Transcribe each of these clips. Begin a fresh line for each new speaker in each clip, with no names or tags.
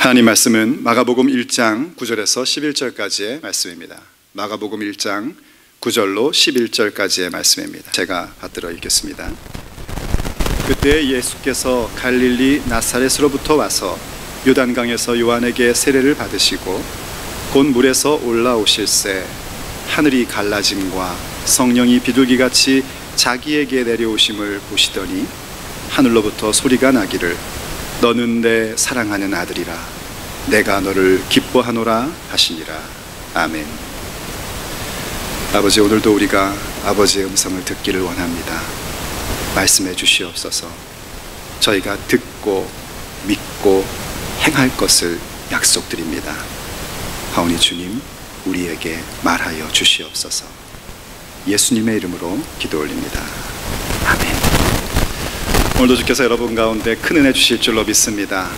하나님 말씀은 마가복음 1장 9절에서 11절까지의 말씀입니다. 마가복음 1장 9절로 11절까지의 말씀입니다. 제가 받들어 읽겠습니다. 그때 예수께서 갈릴리 나사렛으로부터 와서 요단강에서 요한에게 세례를 받으시고 곧 물에서 올라오실새 하늘이 갈라짐과 성령이 비둘기같이 자기에게 내려오심을 보시더니 하늘로부터 소리가 나기를 너는 내 사랑하는 아들이라 내가 너를 기뻐하노라 하시니라. 아멘. 아버지, 오늘도 우리가 아버지의 음성을 듣기를 원합니다. 말씀해 주시옵소서. 저희가 듣고 믿고 행할 것을 약속드립니다. 하오니 주님, 우리에게 말하여 주시옵소서. 예수님의 이름으로 기도 올립니다. 아멘. 오늘도 주께서 여러분 가운데 큰 은혜 주실 줄로 믿습니다.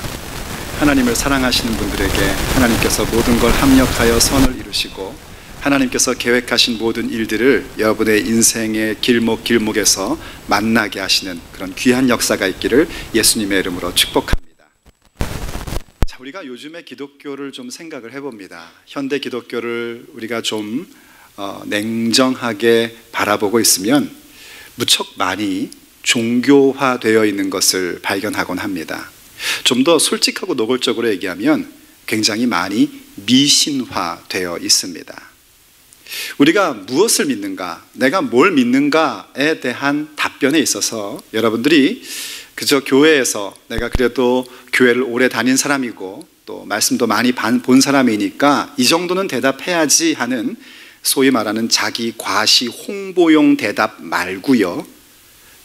하나님을 사랑하시는 분들에게 하나님께서 모든 걸 합력하여 선을 이루시고 하나님께서 계획하신 모든 일들을 여러분의 인생의 길목길목에서 만나게 하시는 그런 귀한 역사가 있기를 예수님의 이름으로 축복합니다. 자, 우리가 요즘의 기독교를 좀 생각을 해봅니다. 현대 기독교를 우리가 좀 냉정하게 바라보고 있으면 무척 많이 종교화되어 있는 것을 발견하곤 합니다. 좀 더 솔직하고 노골적으로 얘기하면 굉장히 많이 미신화되어 있습니다. 우리가 무엇을 믿는가, 내가 뭘 믿는가에 대한 답변에 있어서 여러분들이 그저 교회에서 내가 그래도 교회를 오래 다닌 사람이고 또 말씀도 많이 본 사람이니까 이 정도는 대답해야지 하는 소위 말하는 자기 과시 홍보용 대답 말고요,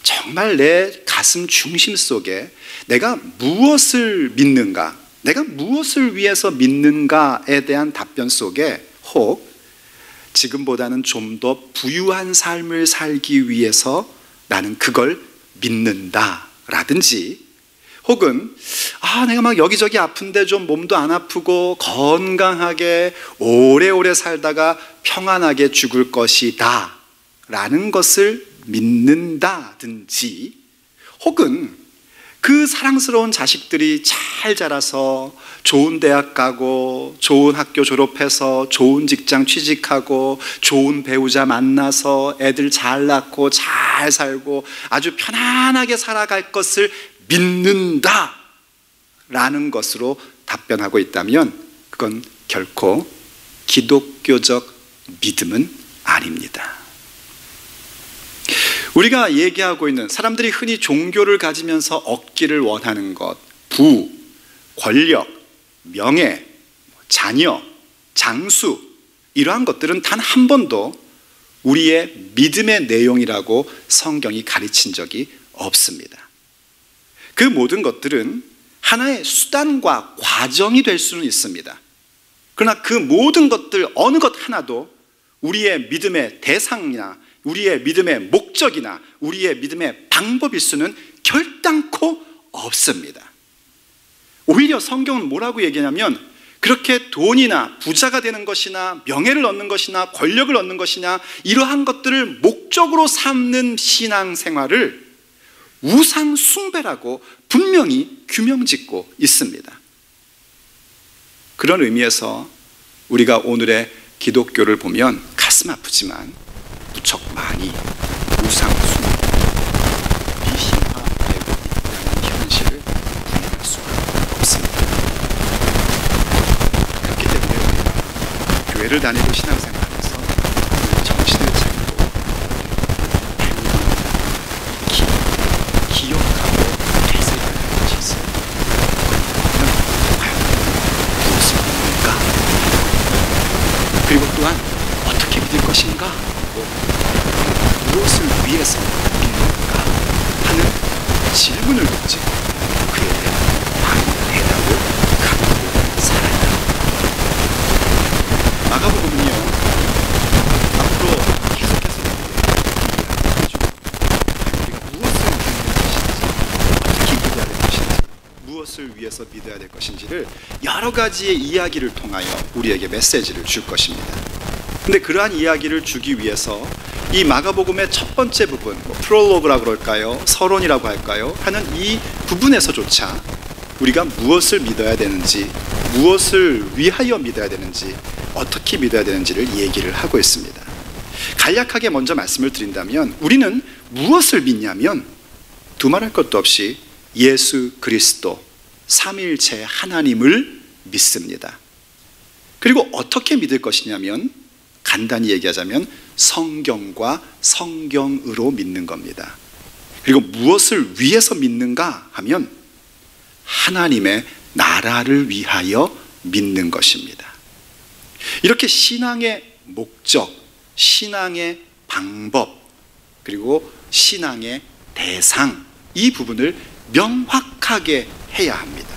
정말 내 가슴 중심 속에 내가 무엇을 믿는가, 내가 무엇을 위해서 믿는가에 대한 답변 속에 혹 지금보다는 좀 더 부유한 삶을 살기 위해서 나는 그걸 믿는다 라든지, 혹은 내가 막 여기저기 아픈데 좀 몸도 안 아프고 건강하게 오래오래 살다가 평안하게 죽을 것이다 라는 것을 믿는다든지, 혹은 그 사랑스러운 자식들이 잘 자라서 좋은 대학 가고 좋은 학교 졸업해서 좋은 직장 취직하고 좋은 배우자 만나서 애들 잘 낳고 잘 살고 아주 편안하게 살아갈 것을 믿는다 라는 것으로 답변하고 있다면 그건 결코 기독교적 믿음은 아닙니다. 우리가 얘기하고 있는 사람들이 흔히 종교를 가지면서 얻기를 원하는 것, 부, 권력, 명예, 자녀, 장수, 이러한 것들은 단 한 번도 우리의 믿음의 내용이라고 성경이 가르친 적이 없습니다. 그 모든 것들은 하나의 수단과 과정이 될 수는 있습니다. 그러나 그 모든 것들 어느 것 하나도 우리의 믿음의 대상이나 우리의 믿음의 목적이나 우리의 믿음의 방법일 수는 결단코 없습니다. 오히려 성경은 뭐라고 얘기하냐면, 그렇게 돈이나 부자가 되는 것이나 명예를 얻는 것이나 권력을 얻는 것이나 이러한 것들을 목적으로 삼는 신앙생활을 우상 숭배라고 분명히 규명짓고 있습니다. 그런 의미에서 우리가 오늘의 기독교를 보면 가슴 아프지만 무척 많이 우상 숭배, 미신화되고 있다는 현실을 부인할 수가 없습니다. 그렇기 때문에 우리가 교회를 다니고 신앙생활하면서 정신을 차리고 기억하고 되새겨야 할 것이 있어요. 그러면 과연 무엇을 믿는가? 그리고 또한 어떻게 믿을 것인가? 무엇을 위해서 믿는가 하는 질문을 묻지 그에 대한 많은 대답을 갖고 살아야 합니다. 마가복음은요, 앞으로 계속해서 우리가 무엇을 믿는 것인지, 어떻게 믿어야 될 것인지, 무엇을 위해서 믿어야 될 것인지를 여러 가지의 이야기를 통하여 우리에게 메시지를 줄 것입니다. 근데 그러한 이야기를 주기 위해서 이 마가복음의 첫 번째 부분, 프롤로그라고 그럴까요? 서론이라고 할까요? 하는 이 부분에서조차 우리가 무엇을 믿어야 되는지 무엇을 위하여 믿어야 되는지, 어떻게 믿어야 되는지를 얘기를 하고 있습니다. 간략하게 먼저 말씀을 드린다면 우리는 무엇을 믿냐면 두말할 것도 없이 예수 그리스도 삼위일체 하나님을 믿습니다. 그리고 어떻게 믿을 것이냐면 간단히 얘기하자면 성경과 성경으로 믿는 겁니다. 그리고 무엇을 위해서 믿는가 하면 하나님의 나라를 위하여 믿는 것입니다. 이렇게 신앙의 목적, 신앙의 방법, 그리고 신앙의 대상, 이 부분을 명확하게 해야 합니다.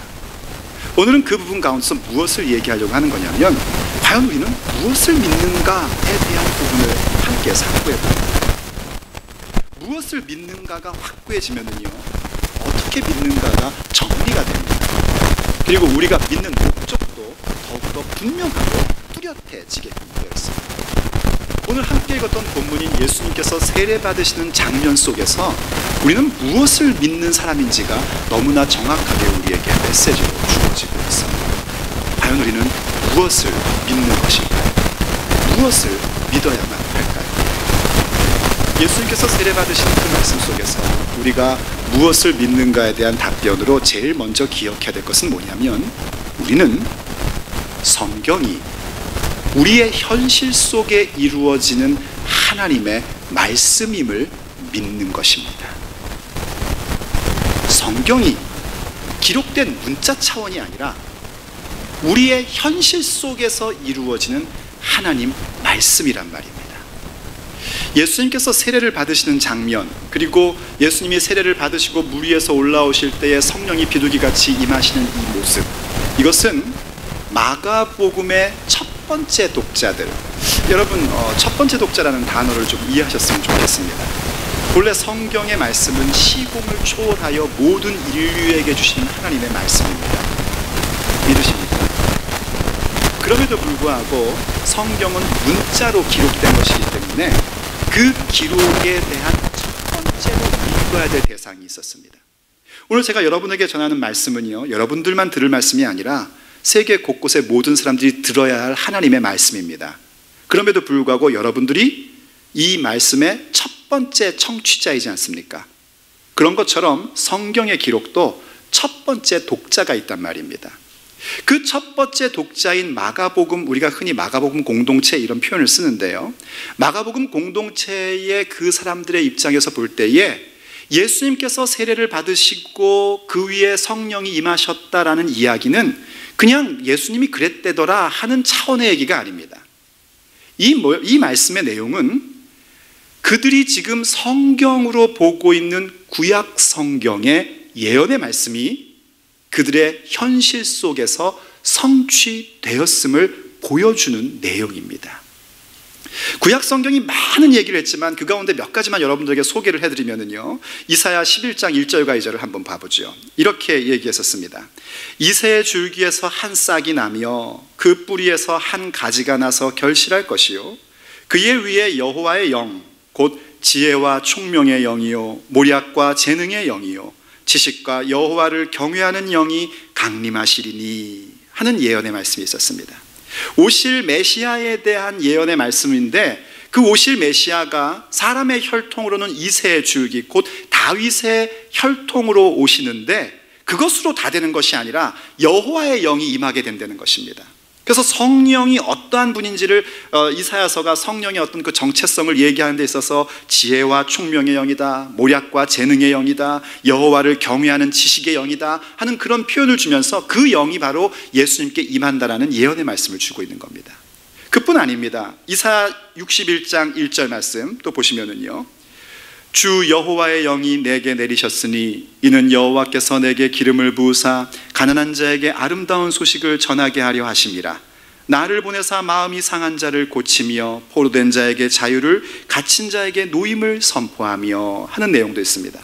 오늘은 그 부분 가운데서 무엇을 얘기하려고 하는 거냐면 과연 우리는 무엇을 믿는가에 대한 부분을 함께 살펴보게 됩니다. 무엇을 믿는가가 확고해지면요 어떻게 믿는가가 정리가 됩니다. 그리고 우리가 믿는 목적도 더욱더 분명하고 뚜렷해지게 되어 있습니다. 오늘 함께 읽었던 본문인 예수님께서 세례받으시는 장면 속에서 우리는 무엇을 믿는 사람인지가 너무나 정확하게 우리에게 메시지로 주어지고 있습니다. 과연 우리는 무엇을 믿는 것일까요? 무엇을 믿어야만 할까요? 예수님께서 세례받으시는 그 말씀 속에서 우리가 무엇을 믿는가에 대한 답변으로 제일 먼저 기억해야 될 것은 뭐냐면 우리는 성경이 우리의 현실 속에 이루어지는 하나님의 말씀임을 믿는 것입니다. 성경이 기록된 문자 차원이 아니라 우리의 현실 속에서 이루어지는 하나님 말씀이란 말입니다. 예수님께서 세례를 받으시는 장면, 그리고 예수님이 세례를 받으시고 물 위에서 올라오실 때에 성령이 비둘기같이 임하시는 이 모습, 이것은 마가복음의 첫 번째 독자들, 여러분 첫 번째 독자라는 단어를 좀 이해하셨으면 좋겠습니다. 본래 성경의 말씀은 시공을 초월하여 모든 인류에게 주시는 하나님의 말씀입니다. 믿으십니까? 그럼에도 불구하고 성경은 문자로 기록된 것이기 때문에 그 기록에 대한 첫 번째로 읽어야 될 대상이 있었습니다. 오늘 제가 여러분에게 전하는 말씀은요 여러분들만 들을 말씀이 아니라 세계 곳곳의 모든 사람들이 들어야 할 하나님의 말씀입니다. 그럼에도 불구하고 여러분들이 이 말씀의 첫 번째 청취자이지 않습니까? 그런 것처럼 성경의 기록도 첫 번째 독자가 있단 말입니다. 그 첫 번째 독자인 마가복음, 우리가 흔히 마가복음 공동체 이런 표현을 쓰는데요, 마가복음 공동체의 그 사람들의 입장에서 볼 때에 예수님께서 세례를 받으시고 그 위에 성령이 임하셨다라는 이야기는 그냥 예수님이 그랬대더라 하는 차원의 얘기가 아닙니다. 이 말씀의 내용은 그들이 지금 성경으로 보고 있는 구약 성경의 예언의 말씀이 그들의 현실 속에서 성취되었음을 보여주는 내용입니다. 구약 성경이 많은 얘기를 했지만 그 가운데 몇 가지만 여러분들에게 소개를 해드리면요, 이사야 11장 1절과 2절을 한번 봐보죠. 이렇게 얘기했었습니다. 이새의 줄기에서 한 싹이 나며 그 뿌리에서 한 가지가 나서 결실할 것이요, 그의 위에 여호와의 영 곧 지혜와 총명의 영이요 모략과 재능의 영이요 지식과 여호와를 경외하는 영이 강림하시리니 하는 예언의 말씀이 있었습니다. 오실 메시아에 대한 예언의 말씀인데, 그 오실 메시아가 사람의 혈통으로는 이새의 줄기 곧 다윗의 혈통으로 오시는데 그것으로 다 되는 것이 아니라 여호와의 영이 임하게 된다는 것입니다. 그래서 성령이 어떠한 분인지를 이사야서가 성령의 어떤 그 정체성을 얘기하는 데 있어서 지혜와 총명의 영이다, 모략과 재능의 영이다, 여호와를 경외하는 지식의 영이다 하는 그런 표현을 주면서 그 영이 바로 예수님께 임한다라는 예언의 말씀을 주고 있는 겁니다. 그뿐 아닙니다. 이사야 61장 1절 말씀 또 보시면은요, 주 여호와의 영이 내게 내리셨으니 이는 여호와께서 내게 기름을 부으사 가난한 자에게 아름다운 소식을 전하게 하려 하심이라. 나를 보내사 마음이 상한 자를 고치며 포로된 자에게 자유를, 갇힌 자에게 노임을 선포하며 하는 내용도 있습니다.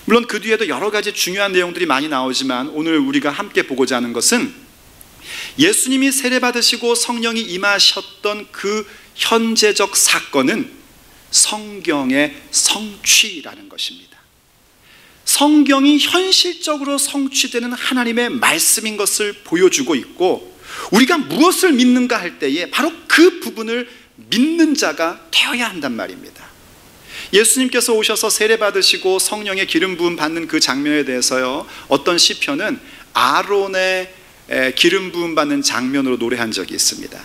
물론 그 뒤에도 여러 가지 중요한 내용들이 많이 나오지만 오늘 우리가 함께 보고자 하는 것은 예수님이 세례받으시고 성령이 임하셨던 그 현재적 사건은 성경의 성취라는 것입니다. 성경이 현실적으로 성취되는 하나님의 말씀인 것을 보여주고 있고, 우리가 무엇을 믿는가 할 때에 바로 그 부분을 믿는 자가 되어야 한단 말입니다. 예수님께서 오셔서 세례 받으시고 성령의 기름 부음 받는 그 장면에 대해서요, 어떤 시편은 아론의 기름 부음 받는 장면으로 노래한 적이 있습니다.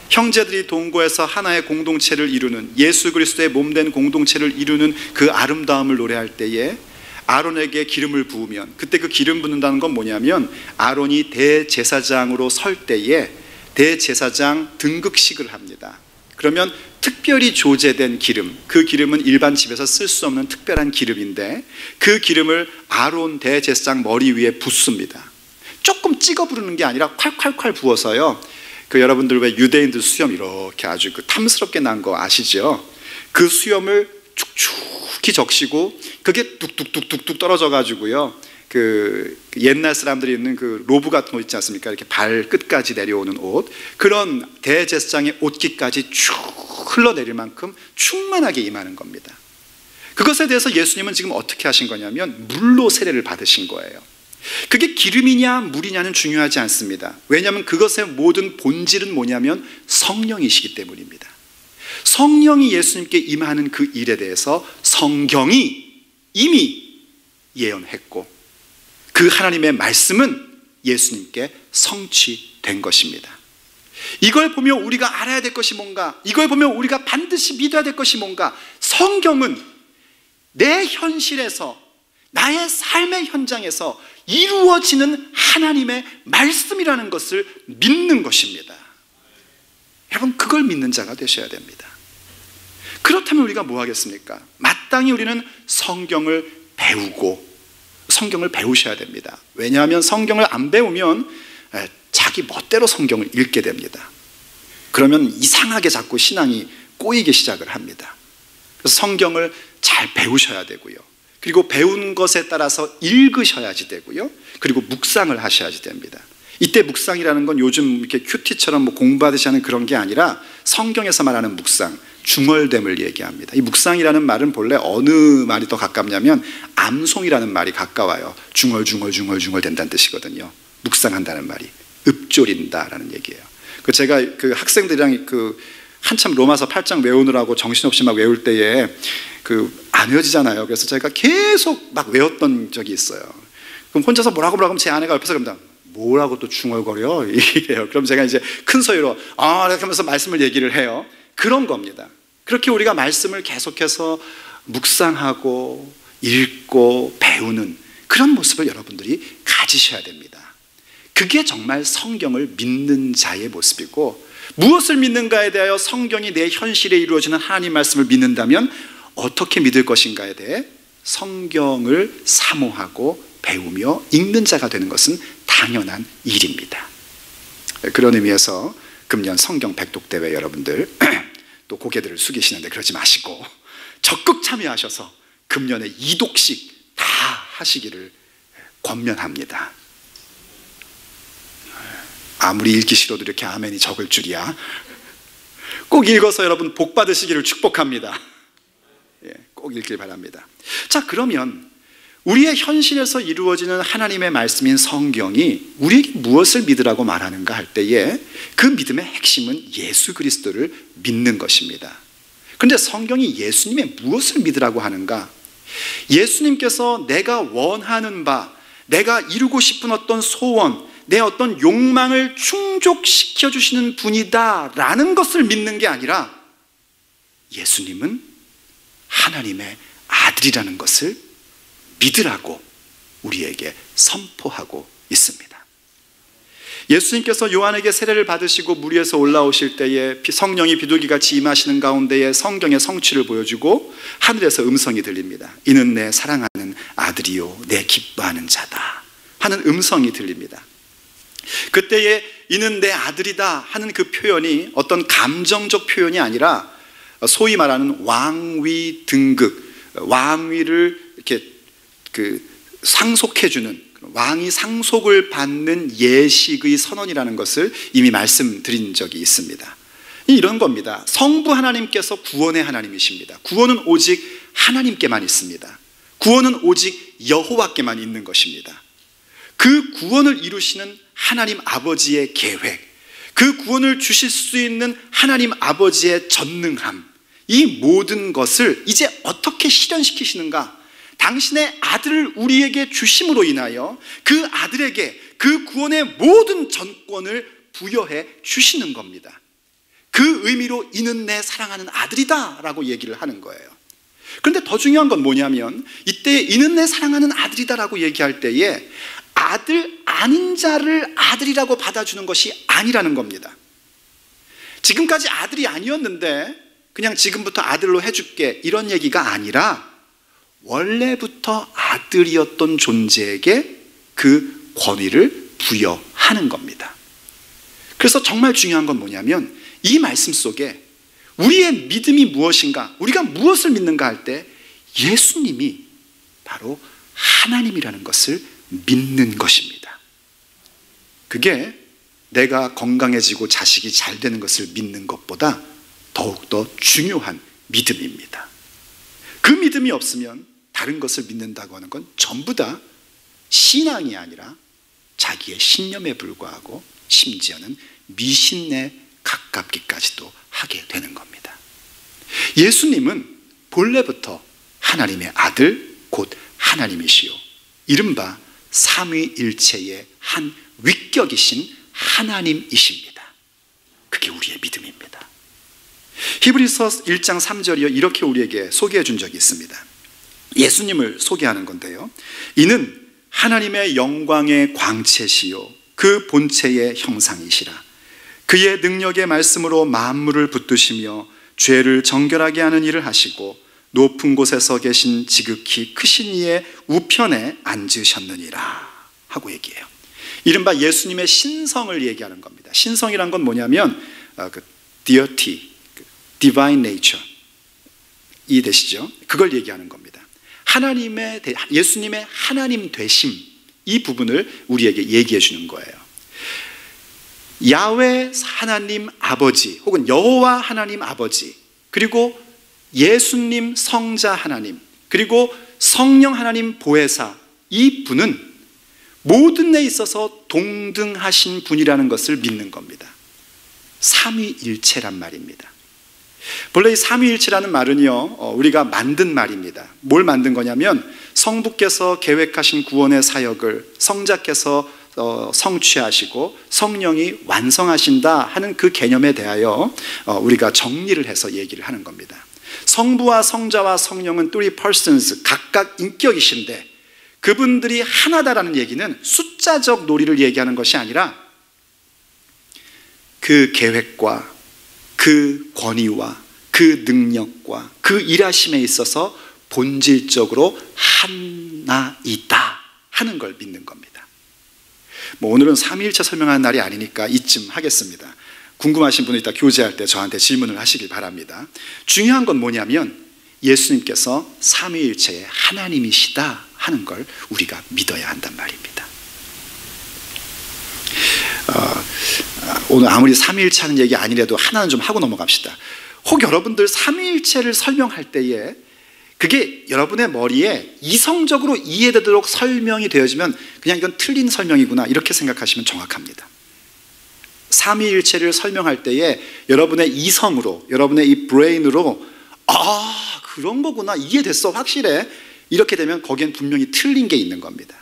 형제들이 동거해서 하나의 공동체를 이루는, 예수 그리스도의 몸된 공동체를 이루는 그 아름다움을 노래할 때에 아론에게 기름을 부으면, 그때 그 기름 붓는다는 건 뭐냐면 아론이 대제사장으로 설 때에 대제사장 등극식을 합니다. 그러면 특별히 조제된 기름, 그 기름은 일반 집에서 쓸 수 없는 특별한 기름인데 그 기름을 아론 대제사장 머리 위에 붓습니다. 조금 찍어 부르는 게 아니라 콸콸콸 부어서요, 그 여러분들 왜 유대인들 수염 이렇게 아주 그 탐스럽게 난 거 아시죠? 그 수염을 축축히 적시고 그게 뚝뚝뚝뚝뚝 떨어져 가지고요, 그 옛날 사람들이 입는 그 로브 같은 옷 있지 않습니까? 이렇게 발 끝까지 내려오는 옷, 그런 대제사장의 옷깃까지 쭉 흘러내릴 만큼 충만하게 임하는 겁니다. 그것에 대해서 예수님은 지금 어떻게 하신 거냐면 물로 세례를 받으신 거예요. 그게 기름이냐 물이냐는 중요하지 않습니다. 왜냐하면 그것의 모든 본질은 뭐냐면 성령이시기 때문입니다. 성령이 예수님께 임하는 그 일에 대해서 성경이 이미 예언했고 그 하나님의 말씀은 예수님께 성취된 것입니다. 이걸 보며 우리가 알아야 될 것이 뭔가, 이걸 보며 우리가 반드시 믿어야 될 것이 뭔가, 성경은 내 현실에서, 나의 삶의 현장에서 이루어지는 하나님의 말씀이라는 것을 믿는 것입니다. 여러분, 그걸 믿는 자가 되셔야 됩니다. 그렇다면 우리가 뭐 하겠습니까? 마땅히 우리는 성경을 배우고 성경을 배우셔야 됩니다. 왜냐하면 성경을 안 배우면 자기 멋대로 성경을 읽게 됩니다. 그러면 이상하게 자꾸 신앙이 꼬이기 시작을 합니다. 그래서 성경을 잘 배우셔야 되고요, 그리고 배운 것에 따라서 읽으셔야지 되고요, 그리고 묵상을 하셔야지 됩니다. 이때 묵상이라는 건 요즘 이렇게 큐티처럼 뭐 공부하듯이 하는 그런 게 아니라 성경에서 말하는 묵상, 중얼됨을 얘기합니다. 이 묵상이라는 말은 본래 어느 말이 더 가깝냐면 암송이라는 말이 가까워요. 중얼 된다는 뜻이거든요. 묵상한다는 말이 읊조린다라는 얘기예요. 제가 그 학생들이랑 그 한참 로마서 8장 외우느라고 정신없이 막 외울 때에 안 외워지잖아요. 그래서 제가 계속 막 외웠던 적이 있어요. 그럼 혼자서 뭐라고 하면 제 아내가 옆에서 그럽니다. 뭐라고 또 중얼거려? 이래요. 그럼 제가 이제 큰 소리로 이렇게 하면서 말씀을 얘기를 해요. 그런 겁니다. 그렇게 우리가 말씀을 계속해서 묵상하고 읽고 배우는 그런 모습을 여러분들이 가지셔야 됩니다. 그게 정말 성경을 믿는 자의 모습이고, 무엇을 믿는가에 대하여 성경이 내 현실에 이루어지는 하나님 말씀을 믿는다면 어떻게 믿을 것인가에 대해 성경을 사모하고 배우며 읽는 자가 되는 것은 당연한 일입니다. 그런 의미에서 금년 성경 백독대회 여러분들 또 고개들을 숙이시는데 그러지 마시고 적극 참여하셔서 금년에 2독씩 다 하시기를 권면합니다. 아무리 읽기 싫어도 이렇게 아멘이 적을 줄이야. 꼭 읽어서 여러분 복 받으시기를 축복합니다. 꼭 읽길 바랍니다. 자, 그러면 우리의 현실에서 이루어지는 하나님의 말씀인 성경이 우리에게 무엇을 믿으라고 말하는가 할 때에 그 믿음의 핵심은 예수 그리스도를 믿는 것입니다. 그런데 성경이 예수님의 무엇을 믿으라고 하는가? 예수님께서 내가 원하는 바, 내가 이루고 싶은 어떤 소원, 내 어떤 욕망을 충족시켜 주시는 분이다라는 것을 믿는 게 아니라 예수님은 하나님의 아들이라는 것을 믿으라고 우리에게 선포하고 있습니다. 예수님께서 요한에게 세례를 받으시고 물 위에서 올라오실 때에 성령이 비둘기같이 임하시는 가운데에 성경의 성취를 보여주고 하늘에서 음성이 들립니다. 이는 내 사랑하는 아들이요 내 기뻐하는 자다 하는 음성이 들립니다. 그때에 이는 내 아들이다 하는 그 표현이 어떤 감정적 표현이 아니라 소위 말하는 왕위 등극, 왕위를 이렇게 상속해주는, 왕이 상속을 받는 예식의 선언이라는 것을 이미 말씀드린 적이 있습니다. 이런 겁니다. 성부 하나님께서 구원의 하나님이십니다. 구원은 오직 하나님께만 있습니다. 구원은 오직 여호와께만 있는 것입니다. 그 구원을 이루시는 하나님 아버지의 계획, 그 구원을 주실 수 있는 하나님 아버지의 전능함, 이 모든 것을 이제 어떻게 실현시키시는가? 당신의 아들을 우리에게 주심으로 인하여 그 아들에게 그 구원의 모든 전권을 부여해 주시는 겁니다. 그 의미로 이는 내 사랑하는 아들이다 라고 얘기를 하는 거예요. 그런데 더 중요한 건 뭐냐면, 이때 이는 내 사랑하는 아들이다 라고 얘기할 때에 아들 아닌 자를 아들이라고 받아주는 것이 아니라는 겁니다. 지금까지 아들이 아니었는데 그냥 지금부터 아들로 해줄게, 이런 얘기가 아니라 원래부터 아들이었던 존재에게 그 권위를 부여하는 겁니다. 그래서 정말 중요한 건 뭐냐면, 이 말씀 속에 우리의 믿음이 무엇인가, 우리가 무엇을 믿는가 할 때 예수님이 바로 하나님이라는 것을 믿는 것입니다. 그게 내가 건강해지고 자식이 잘 되는 것을 믿는 것보다 더욱더 중요한 믿음입니다. 그 믿음이 없으면 다른 것을 믿는다고 하는 건 전부 다 신앙이 아니라 자기의 신념에 불과하고 심지어는 미신에 가깝기까지도 하게 되는 겁니다. 예수님은 본래부터 하나님의 아들 곧 하나님이시요, 이른바 삼위일체의 한 위격이신 하나님이십니다. 그게 우리의 믿음입니다. 히브리서 1장 3절이요, 이렇게 우리에게 소개해 준 적이 있습니다. 예수님을 소개하는 건데요, 이는 하나님의 영광의 광채시요 그 본체의 형상이시라. 그의 능력의 말씀으로 만물을 붙드시며 죄를 정결하게 하는 일을 하시고 높은 곳에서 계신 지극히 크신 이의 우편에 앉으셨느니라 하고 얘기해요. 이른바 예수님의 신성을 얘기하는 겁니다. 신성이란 건 뭐냐면 deity, divine nature 이 되시죠? 그걸 얘기하는 겁니다. 예수님의 하나님 되심, 이 부분을 우리에게 얘기해 주는 거예요. 야훼 하나님 아버지 혹은 여호와 하나님 아버지, 그리고 예수님 성자 하나님, 그리고 성령 하나님 보혜사, 이 분은 모든 데 있어서 동등하신 분이라는 것을 믿는 겁니다. 삼위일체란 말입니다. 본래 이 삼위일체라는 말은요, 우리가 만든 말입니다. 뭘 만든 거냐면, 성부께서 계획하신 구원의 사역을 성자께서 성취하시고 성령이 완성하신다 하는 그 개념에 대하여 우리가 정리를 해서 얘기를 하는 겁니다. 성부와 성자와 성령은 three persons, 각각 인격이신데 그분들이 하나다라는 얘기는 숫자적 놀이를 얘기하는 것이 아니라 그 계획과 그 권위와 그 능력과 그 일하심에 있어서 본질적으로 하나이다 하는 걸 믿는 겁니다. 오늘은 삼위일체 설명하는 날이 아니니까 이쯤 하겠습니다. 궁금하신 분은 이따 교제할 때 저한테 질문을 하시길 바랍니다. 중요한 건 뭐냐면, 예수님께서 삼위일체의 하나님이시다 하는 걸 우리가 믿어야 한단 말입니다. 오늘 아무리 삼위일체 하는 얘기 아니라도 하나는 좀 하고 넘어갑시다. 혹 여러분들 삼위일체를 설명할 때에 그게 여러분의 머리에 이성적으로 이해되도록 설명이 되어지면 그냥 이건 틀린 설명이구나 이렇게 생각하시면 정확합니다. 삼위일체를 설명할 때에 여러분의 이성으로, 여러분의 이 브레인으로 그런 거구나, 이해됐어, 확실해, 이렇게 되면 거기엔 분명히 틀린 게 있는 겁니다.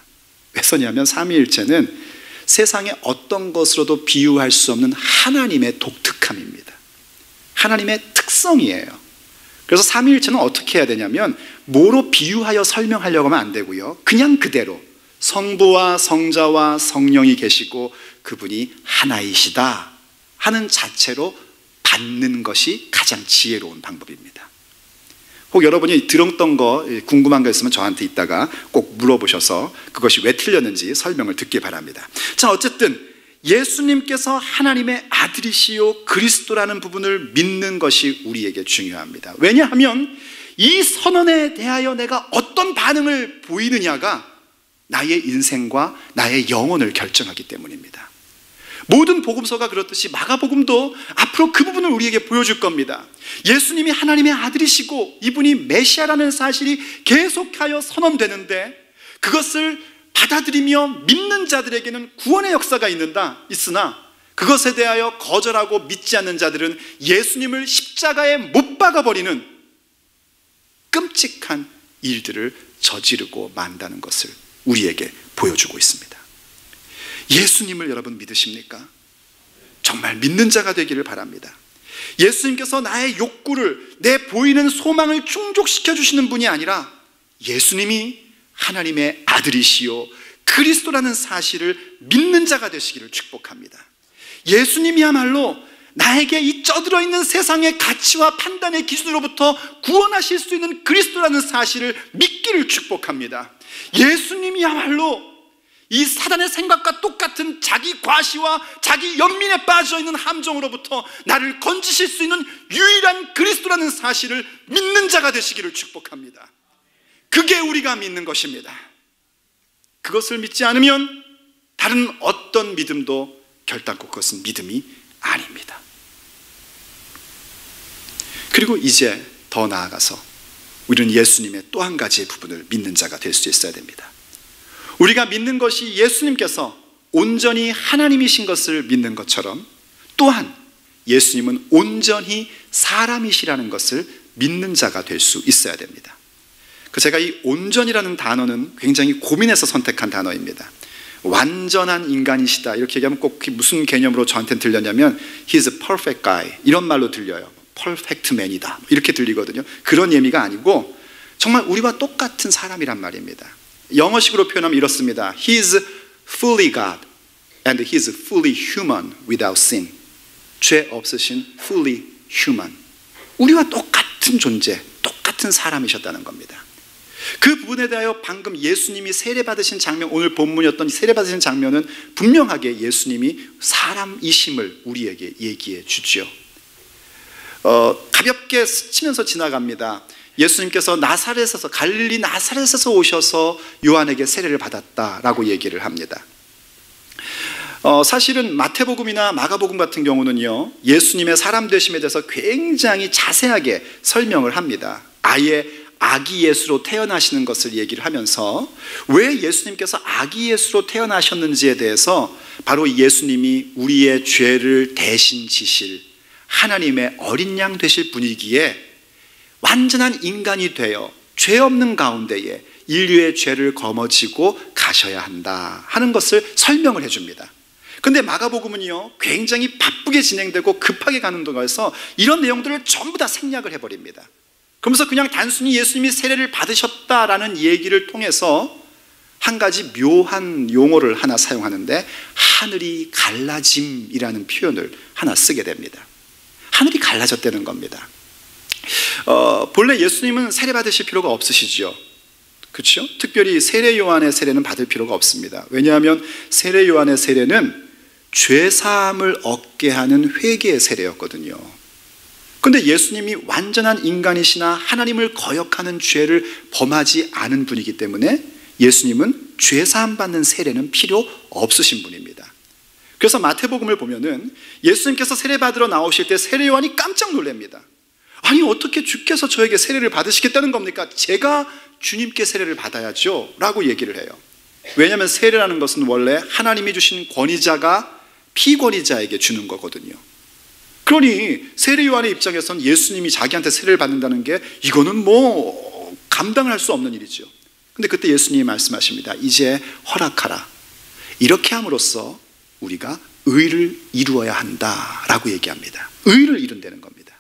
왜냐하면 삼위일체는 세상의 어떤 것으로도 비유할 수 없는 하나님의 독특함입니다. 하나님의 특성이에요. 그래서 삼위일체는 어떻게 해야 되냐면, 뭐로 비유하여 설명하려고 하면 안 되고요, 그냥 그대로 성부와 성자와 성령이 계시고 그분이 하나이시다 하는 자체로 받는 것이 가장 지혜로운 방법입니다. 혹 여러분이 들었던 거 궁금한 거 있으면 저한테 이따가 꼭 물어보셔서 그것이 왜 틀렸는지 설명을 듣기 바랍니다. 자, 어쨌든 예수님께서 하나님의 아들이시요 그리스도라는 부분을 믿는 것이 우리에게 중요합니다. 왜냐하면 이 선언에 대하여 내가 어떤 반응을 보이느냐가 나의 인생과 나의 영혼을 결정하기 때문입니다. 모든 복음서가 그렇듯이 마가복음도 앞으로 그 부분을 우리에게 보여줄 겁니다. 예수님이 하나님의 아들이시고 이분이 메시아라는 사실이 계속하여 선언되는데, 그것을 받아들이며 믿는 자들에게는 구원의 역사가 있으나 그것에 대하여 거절하고 믿지 않는 자들은 예수님을 십자가에 못 박아버리는 끔찍한 일들을 저지르고 만다는 것을 우리에게 보여주고 있습니다. 예수님을 여러분 믿으십니까? 정말 믿는 자가 되기를 바랍니다. 예수님께서 나의 욕구를, 내 보이는 소망을 충족시켜 주시는 분이 아니라 예수님이 하나님의 아들이시요 그리스도라는 사실을 믿는 자가 되시기를 축복합니다. 예수님이야말로 나에게 이 쩌들어 있는 세상의 가치와 판단의 기준으로부터 구원하실 수 있는 그리스도라는 사실을 믿기를 축복합니다. 예수님이야말로 이 사단의 생각과 똑같은 자기 과시와 자기 연민에 빠져 있는 함정으로부터 나를 건지실 수 있는 유일한 그리스도라는 사실을 믿는 자가 되시기를 축복합니다. 그게 우리가 믿는 것입니다. 그것을 믿지 않으면 다른 어떤 믿음도 결단코 그것은 믿음이 아닙니다. 그리고 이제 더 나아가서 우리는 예수님의 또 한 가지의 부분을 믿는 자가 될 수 있어야 됩니다. 우리가 믿는 것이 예수님께서 온전히 하나님이신 것을 믿는 것처럼 또한 예수님은 온전히 사람이시라는 것을 믿는 자가 될 수 있어야 됩니다. 제가 이 온전이라는 단어는 굉장히 고민해서 선택한 단어입니다. 완전한 인간이시다 이렇게 얘기하면 꼭 무슨 개념으로 저한테는 들렸냐면 He's a perfect guy 이런 말로 들려요. Perfect man이다 이렇게 들리거든요. 그런 의미가 아니고 정말 우리와 똑같은 사람이란 말입니다. 영어식으로 표현하면 이렇습니다. He is fully God and He is fully human without sin. 죄 없으신 fully human. 우리와 똑같은 존재, 똑같은 사람이셨다는 겁니다. 그 부분에 대하여 방금 예수님이 세례받으신 장면, 오늘 본문이었던 세례받으신 장면은 분명하게 예수님이 사람이심을 우리에게 얘기해 주죠. 가볍게 스치면서 지나갑니다. 예수님께서 나사렛에서, 갈릴리 나사렛에서 오셔서 요한에게 세례를 받았다라고 얘기를 합니다. 사실은 마태복음이나 마가복음 같은 경우는요, 예수님의 사람 되심에 대해서 굉장히 자세하게 설명을 합니다. 아예 아기 예수로 태어나시는 것을 얘기를 하면서 왜 예수님께서 아기 예수로 태어나셨는지에 대해서 바로 예수님이 우리의 죄를 대신 지실 하나님의 어린 양 되실 분이기에 완전한 인간이 되어 죄 없는 가운데에 인류의 죄를 거머쥐고 가셔야 한다 하는 것을 설명을 해줍니다. 근데 마가복음은요 굉장히 바쁘게 진행되고 급하게 가는 동안에서 이런 내용들을 전부 다 생략을 해버립니다. 그러면서 그냥 단순히 예수님이 세례를 받으셨다라는 얘기를 통해서 한 가지 묘한 용어를 하나 사용하는데 하늘이 갈라짐이라는 표현을 하나 쓰게 됩니다. 하늘이 갈라졌다는 겁니다. 본래 예수님은 세례 받으실 필요가 없으시죠. 그렇죠? 특별히 세례 요한의 세례는 받을 필요가 없습니다. 왜냐하면 세례 요한의 세례는 죄사함을 얻게 하는 회개의 세례였거든요. 그런데 예수님이 완전한 인간이시나 하나님을 거역하는 죄를 범하지 않은 분이기 때문에 예수님은 죄사함 받는 세례는 필요 없으신 분입니다. 그래서 마태복음을 보면은 예수님께서 세례 받으러 나오실 때 세례 요한이 깜짝 놀랍니다. 아니 어떻게 주께서 저에게 세례를 받으시겠다는 겁니까? 제가 주님께 세례를 받아야죠 라고 얘기를 해요. 왜냐하면 세례라는 것은 원래 하나님이 주신 권위자가 피권위자에게 주는 거거든요. 그러니 세례 요한의 입장에서는 예수님이 자기한테 세례를 받는다는 게 이거는 뭐 감당을 할 수 없는 일이죠. 근데 그때 예수님이 말씀하십니다. 이제 허락하라. 이렇게 함으로써 우리가 의를 이루어야 한다라고 얘기합니다. 의를 이룬다는 겁니다.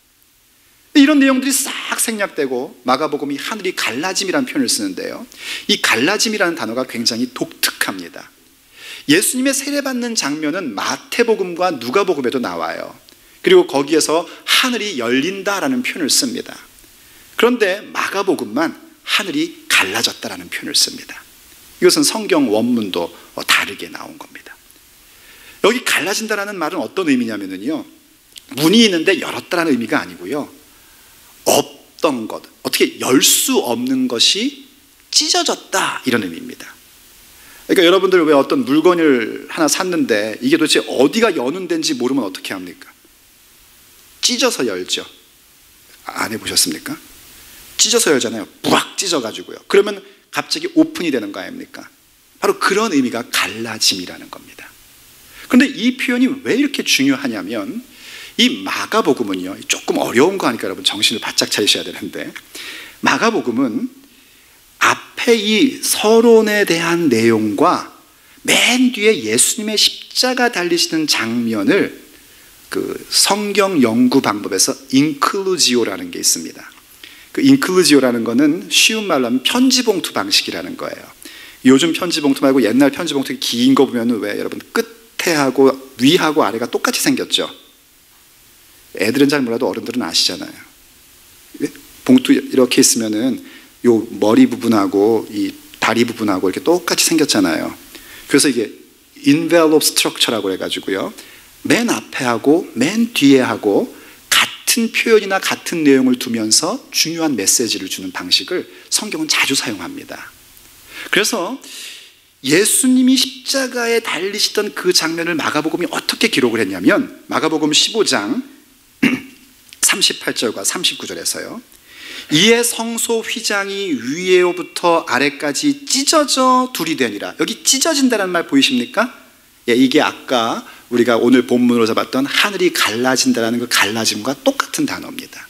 이런 내용들이 싹 생략되고 마가복음이 하늘이 갈라짐이라는 표현을 쓰는데요, 이 갈라짐이라는 단어가 굉장히 독특합니다. 예수님의 세례받는 장면은 마태복음과 누가복음에도 나와요. 그리고 거기에서 하늘이 열린다라는 표현을 씁니다. 그런데 마가복음만 하늘이 갈라졌다라는 표현을 씁니다. 이것은 성경 원문도 다르게 나온 겁니다. 여기 갈라진다라는 말은 어떤 의미냐면요, 문이 있는데 열었다라는 의미가 아니고요, 없던 것, 어떻게 열 수 없는 것이 찢어졌다 이런 의미입니다. 그러니까 여러분들 왜 어떤 물건을 하나 샀는데 이게 도대체 어디가 여는 데인지 모르면 어떻게 합니까? 찢어서 열죠. 안 해보셨습니까? 찢어서 열잖아요. 부악 찢어가지고요. 그러면 갑자기 오픈이 되는 거 아닙니까? 바로 그런 의미가 갈라짐이라는 겁니다. 그런데 이 표현이 왜 이렇게 중요하냐면 이 마가복음은요, 조금 어려운 거 하니까 여러분 정신을 바짝 차리셔야 되는데, 마가복음은 앞에 이 서론에 대한 내용과 맨 뒤에 예수님의 십자가 달리시는 장면을 그 성경 연구 방법에서 인클루지오라는 게 있습니다. 그 인클루지오라는 거는 쉬운 말로 하면 편지봉투 방식이라는 거예요. 요즘 편지봉투 말고 옛날 편지봉투 긴 거 보면 왜 여러분 끝에 하고 위하고 아래가 똑같이 생겼죠? 애들은 잘 몰라도 어른들은 아시잖아요. 봉투 이렇게 있으면은 요 머리 부분하고 이 다리 부분하고 이렇게 똑같이 생겼잖아요. 그래서 이게 envelope structure라고 해가지고요, 맨 앞에 하고 맨 뒤에 하고 같은 표현이나 같은 내용을 두면서 중요한 메시지를 주는 방식을 성경은 자주 사용합니다. 그래서 예수님이 십자가에 달리시던 그 장면을 마가복음이 어떻게 기록을 했냐면, 마가복음 15장 38절과 39절에서요, 이에 성소 휘장이 위에로부터 아래까지 찢어져 둘이 되니라. 여기 찢어진다는 말 보이십니까? 예, 이게 아까 우리가 오늘 본문으로 잡았던 하늘이 갈라진다는 그 갈라짐과 똑같은 단어입니다.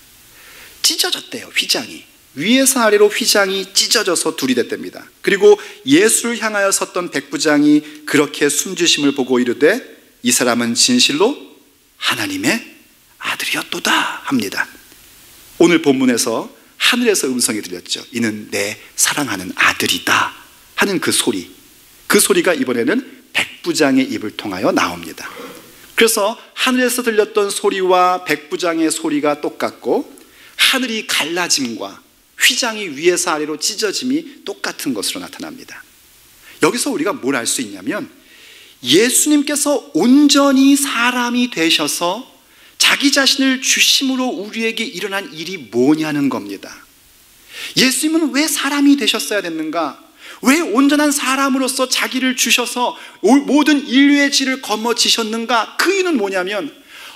찢어졌대요. 휘장이 위에서 아래로 휘장이 찢어져서 둘이 됐답니다. 그리고 예수를 향하여 섰던 백부장이 그렇게 숨주심을 보고 이르되 이 사람은 진실로 하나님의 아들이었도다 합니다. 오늘 본문에서 하늘에서 음성이 들렸죠. 이는 내 사랑하는 아들이다 하는 그 소리, 그 소리가 이번에는 백부장의 입을 통하여 나옵니다. 그래서 하늘에서 들렸던 소리와 백부장의 소리가 똑같고, 하늘이 갈라짐과 휘장이 위에서 아래로 찢어짐이 똑같은 것으로 나타납니다. 여기서 우리가 뭘 알 수 있냐면, 예수님께서 온전히 사람이 되셔서 자기 자신을 주심으로 우리에게 일어난 일이 뭐냐는 겁니다. 예수님은 왜 사람이 되셨어야 됐는가? 왜 온전한 사람으로서 자기를 주셔서 모든 인류의 질을 거머쥐셨는가? 그 이유는 뭐냐면,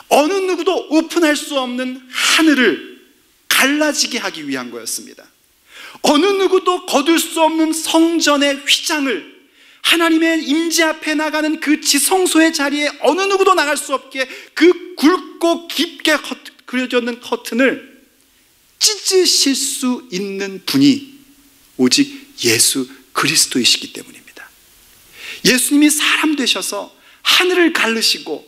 어느 누구도 오픈할 수 없는 하늘을 갈라지게 하기 위한 거였습니다. 어느 누구도 거둘 수 없는 성전의 휘장을, 하나님의 임재 앞에 나가는 그 지성소의 자리에 어느 누구도 나갈 수 없게 그 굵고 깊게 그려져 있는 커튼을 찢으실 수 있는 분이 오직 예수 그리스도이시기 때문입니다. 예수님이 사람 되셔서 하늘을 가르시고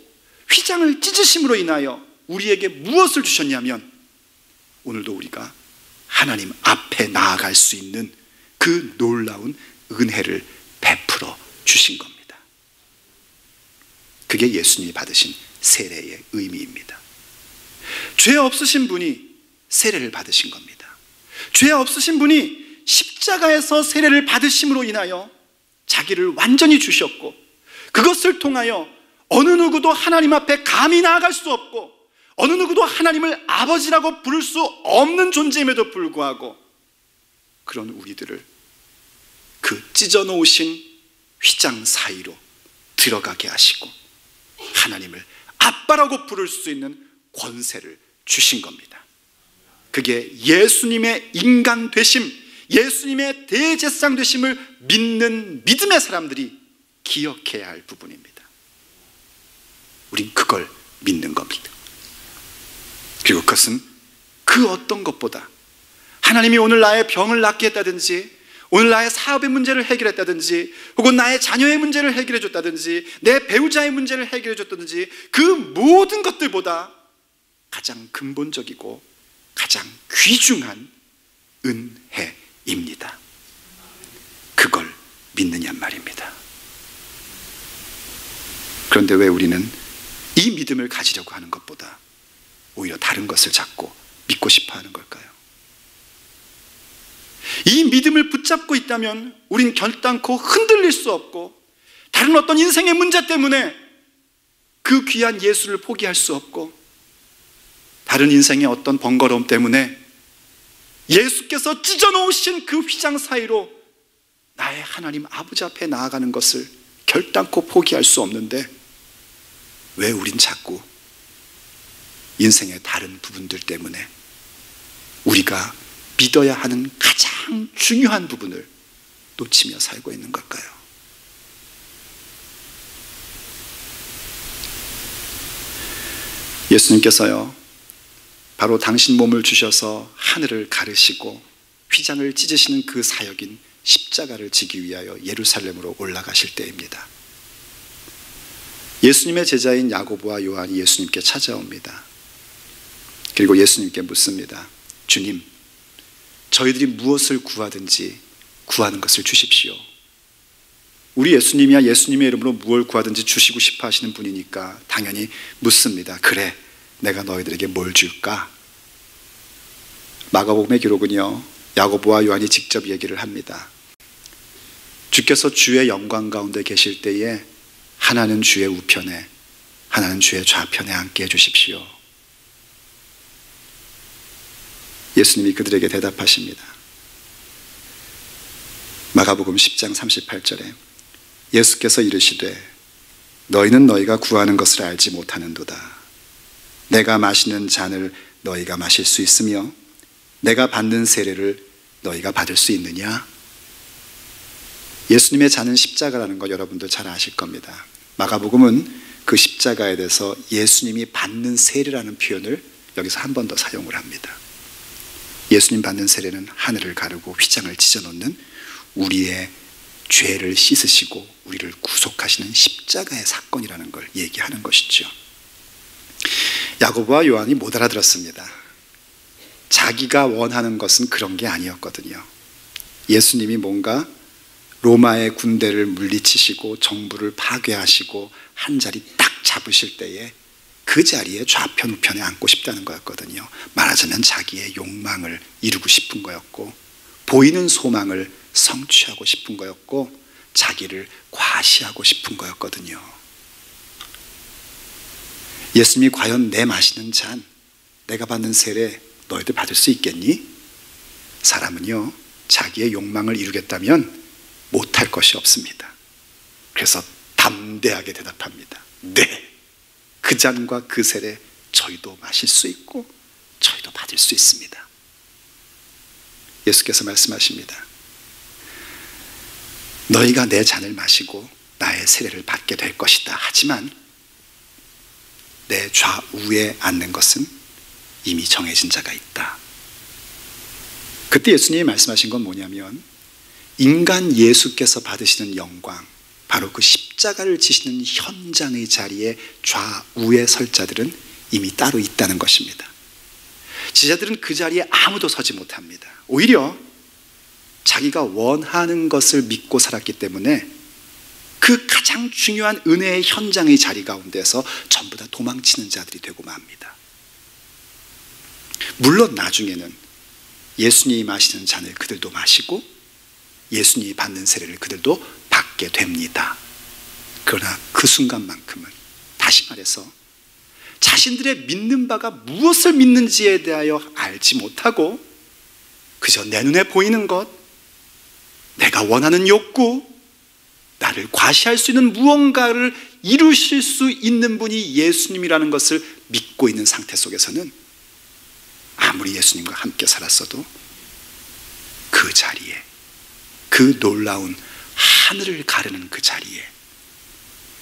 휘장을 찢으심으로 인하여 우리에게 무엇을 주셨냐면, 오늘도 우리가 하나님 앞에 나아갈 수 있는 그 놀라운 은혜를 베풀어 주신 겁니다. 그게 예수님이 받으신 세례의 의미입니다. 죄 없으신 분이 세례를 받으신 겁니다. 죄 없으신 분이 십자가에서 세례를 받으심으로 인하여 자기를 완전히 주셨고, 그것을 통하여 어느 누구도 하나님 앞에 감히 나아갈 수 없고, 어느 누구도 하나님을 아버지라고 부를 수 없는 존재임에도 불구하고 그런 우리들을 그 찢어놓으신 휘장 사이로 들어가게 하시고 하나님을 아빠라고 부를 수 있는 권세를 주신 겁니다. 그게 예수님의 인간 되심, 예수님의 대제사장 되심을 믿는 믿음의 사람들이 기억해야 할 부분입니다. 우린 그걸 믿는 겁니다. 그리고 그것은 그 어떤 것보다, 하나님이 오늘 나의 병을 낫게 했다든지, 오늘 나의 사업의 문제를 해결했다든지, 혹은 나의 자녀의 문제를 해결해 줬다든지, 내 배우자의 문제를 해결해 줬다든지, 그 모든 것들보다 가장 근본적이고 가장 귀중한 은혜입니다. 그걸 믿느냔 말입니다. 그런데 왜 우리는 이 믿음을 가지려고 하는 것보다 오히려 다른 것을 찾고 믿고 싶어 하는 걸까요? 이 믿음을 붙잡고 있다면 우린 결단코 흔들릴 수 없고, 다른 어떤 인생의 문제 때문에 그 귀한 예수를 포기할 수 없고, 다른 인생의 어떤 번거로움 때문에 예수께서 찢어놓으신 그 휘장 사이로 나의 하나님 아버지 앞에 나아가는 것을 결단코 포기할 수 없는데, 왜 우린 자꾸 인생의 다른 부분들 때문에 우리가 믿어야 하는 가장 중요한 부분을 놓치며 살고 있는 걸까요? 예수님께서요, 바로 당신 몸을 주셔서 하늘을 가르시고 휘장을 찢으시는 그 사역인 십자가를 지기 위하여 예루살렘으로 올라가실 때입니다. 예수님의 제자인 야고보와 요한이 예수님께 찾아옵니다. 그리고 예수님께 묻습니다. 주님, 저희들이 무엇을 구하든지 구하는 것을 주십시오. 우리 예수님이야 예수님의 이름으로 무엇을 구하든지 주시고 싶어 하시는 분이니까 당연히 묻습니다. 그래, 내가 너희들에게 뭘 줄까? 마가복음의 기록은요, 야고보와 요한이 직접 얘기를 합니다. 주께서 주의 영광 가운데 계실 때에 하나는 주의 우편에, 하나는 주의 좌편에 앉게 해주십시오. 예수님이 그들에게 대답하십니다. 마가복음 10장 38절에 예수께서 이르시되 너희는 너희가 구하는 것을 알지 못하는도다. 내가 마시는 잔을 너희가 마실 수 있으며 내가 받는 세례를 너희가 받을 수 있느냐? 예수님의 잔은 십자가라는 걸 여러분들 잘 아실 겁니다. 마가복음은 그 십자가에 대해서 예수님이 받는 세례라는 표현을 여기서 한 번 더 사용을 합니다. 예수님 받는 세례는 하늘을 가르고 휘장을 찢어놓는 우리의 죄를 씻으시고 우리를 구속하시는 십자가의 사건이라는 걸 얘기하는 것이죠. 야고보와 요한이 못 알아들었습니다. 자기가 원하는 것은 그런 게 아니었거든요. 예수님이 뭔가 로마의 군대를 물리치시고 정부를 파괴하시고 한 자리 딱 잡으실 때에 그 자리에 좌편 우편에 앉고 싶다는 거였거든요. 말하자면 자기의 욕망을 이루고 싶은 거였고 보이는 소망을 성취하고 싶은 거였고 자기를 과시하고 싶은 거였거든요. 예수님이 과연 내 마시는 잔, 내가 받는 세례 너희들 받을 수 있겠니? 사람은요, 자기의 욕망을 이루겠다면 못할 것이 없습니다. 그래서 담대하게 대답합니다. 네, 그 잔과 그 세례 저희도 마실 수 있고 저희도 받을 수 있습니다. 예수께서 말씀하십니다. 너희가 내 잔을 마시고 나의 세례를 받게 될 것이다. 하지만 내 좌우에 앉는 것은 이미 정해진 자가 있다. 그때 예수님이 말씀하신 건 뭐냐면 인간 예수께서 받으시는 영광, 바로 그 십자가를 지시는 현장의 자리에 좌우에 설 자들은 이미 따로 있다는 것입니다. 지자들은 그 자리에 아무도 서지 못합니다. 오히려 자기가 원하는 것을 믿고 살았기 때문에 그 가장 중요한 은혜의 현장의 자리 가운데서 전부 다 도망치는 자들이 되고 맙니다. 물론 나중에는 예수님이 마시는 잔을 그들도 마시고 예수님이 받는 세례를 그들도 받게 됩니다. 그러나 그 순간만큼은 다시 말해서 자신들의 믿는 바가 무엇을 믿는지에 대하여 알지 못하고 그저 내 눈에 보이는 것, 내가 원하는 욕구, 나를 과시할 수 있는 무언가를 이루실 수 있는 분이 예수님이라는 것을 믿고 있는 상태 속에서는 아무리 예수님과 함께 살았어도 그 자리에, 그 놀라운 하늘을 가르는 그 자리에,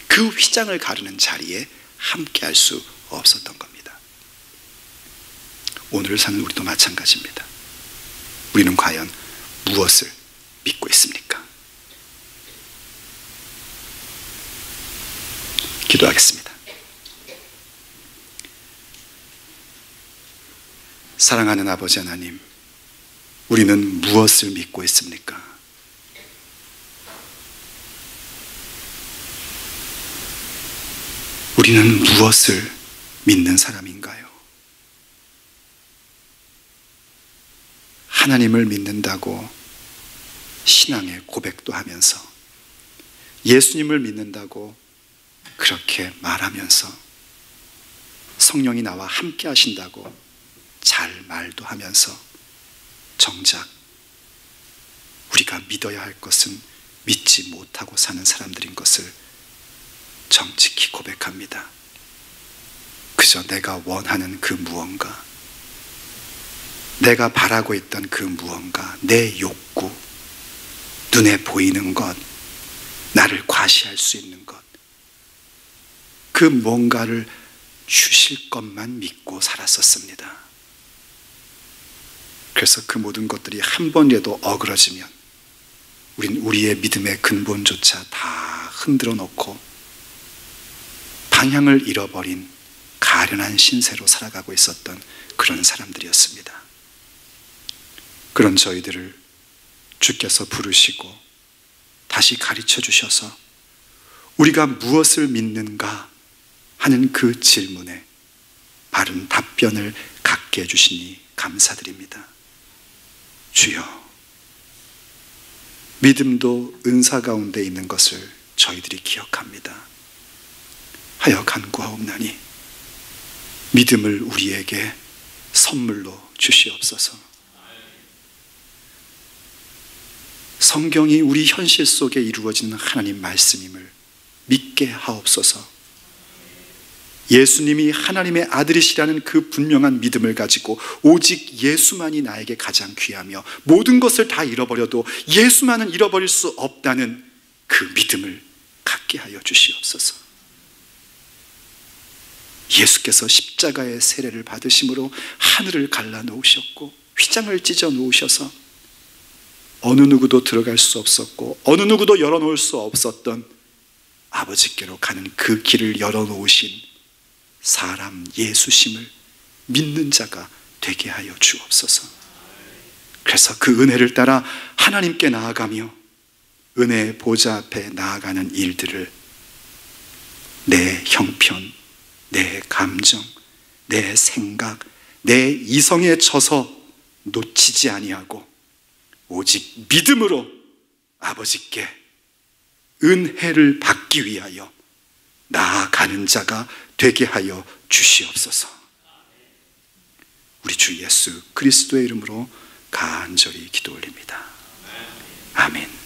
그 휘장을 가르는 자리에 함께 할 수 없었던 겁니다. 오늘을 사는 우리도 마찬가지입니다. 우리는 과연 무엇을 믿고 있습니까? 기도하겠습니다. 사랑하는 아버지 하나님, 우리는 무엇을 믿고 있습니까? 우리는 무엇을 믿는 사람인가요? 하나님을 믿는다고 신앙의 고백도 하면서 예수님을 믿는다고 그렇게 말하면서 성령이 나와 함께 하신다고 잘 말도 하면서 정작 우리가 믿어야 할 것은 믿지 못하고 사는 사람들인 것을 정직히 고백합니다. 그저 내가 원하는 그 무언가, 내가 바라고 있던 그 무언가, 내 욕구, 눈에 보이는 것, 나를 과시할 수 있는 것, 그 뭔가를 주실 것만 믿고 살았었습니다. 그래서 그 모든 것들이 한 번이라도 어그러지면 우린 우리의 믿음의 근본조차 다 흔들어 놓고 방향을 잃어버린 가련한 신세로 살아가고 있었던 그런 사람들이었습니다. 그런 저희들을 주께서 부르시고 다시 가르쳐 주셔서 우리가 무엇을 믿는가 하는 그 질문에 바른 답변을 갖게 해주시니 감사드립니다. 주여, 믿음도 은사 가운데 있는 것을 저희들이 기억합니다. 하여 간구하옵나니 믿음을 우리에게 선물로 주시옵소서. 성경이 우리 현실 속에 이루어지는 하나님 말씀임을 믿게 하옵소서. 예수님이 하나님의 아들이시라는 그 분명한 믿음을 가지고 오직 예수만이 나에게 가장 귀하며 모든 것을 다 잃어버려도 예수만은 잃어버릴 수 없다는 그 믿음을 갖게 하여 주시옵소서. 예수께서 십자가의 세례를 받으심으로 하늘을 갈라놓으셨고 휘장을 찢어 놓으셔서 어느 누구도 들어갈 수 없었고 어느 누구도 열어놓을 수 없었던 아버지께로 가는 그 길을 열어놓으신 사람 예수심을 믿는 자가 되게 하여 주옵소서. 그래서 그 은혜를 따라 하나님께 나아가며 은혜의 보좌 앞에 나아가는 일들을 내 형편, 내 감정, 내 생각, 내 이성에 져서 놓치지 아니하고 오직 믿음으로 아버지께 은혜를 받기 위하여 나아가는 자가 되게 하여 주시옵소서. 우리 주 예수 그리스도의 이름으로 간절히 기도 올립니다. 아멘.